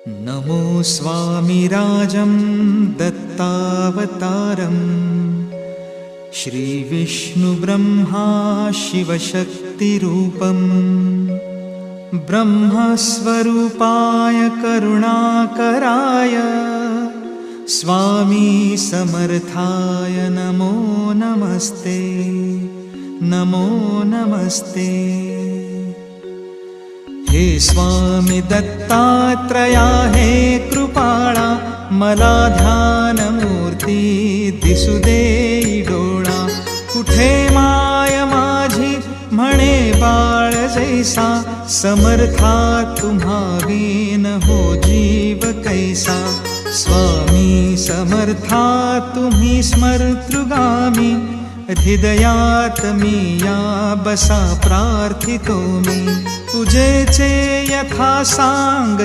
नमो स्वामिराजं दत्तावतारम् श्रीविष्णुब्रह्मा शिवशक्तिरूपम् ब्रह्मस्वरूपाय करुणाकराय स्वामी समर्थाय नमो नमस्ते नमो नमस्ते। हे स्वामी दत्तात्रया हे कृपाळा मला ध्यानमूर्ती दिसू दे डोळा। कुठे माय माझी म्हणे बाळ जैसा समर्था तुम्हा विन हो जीव कैसा। स्वामी समर्था तुम्ही स्मर्तृगामी हृदयात मी या बसा प्रार्थितो मी। तुझेचे यथा सांग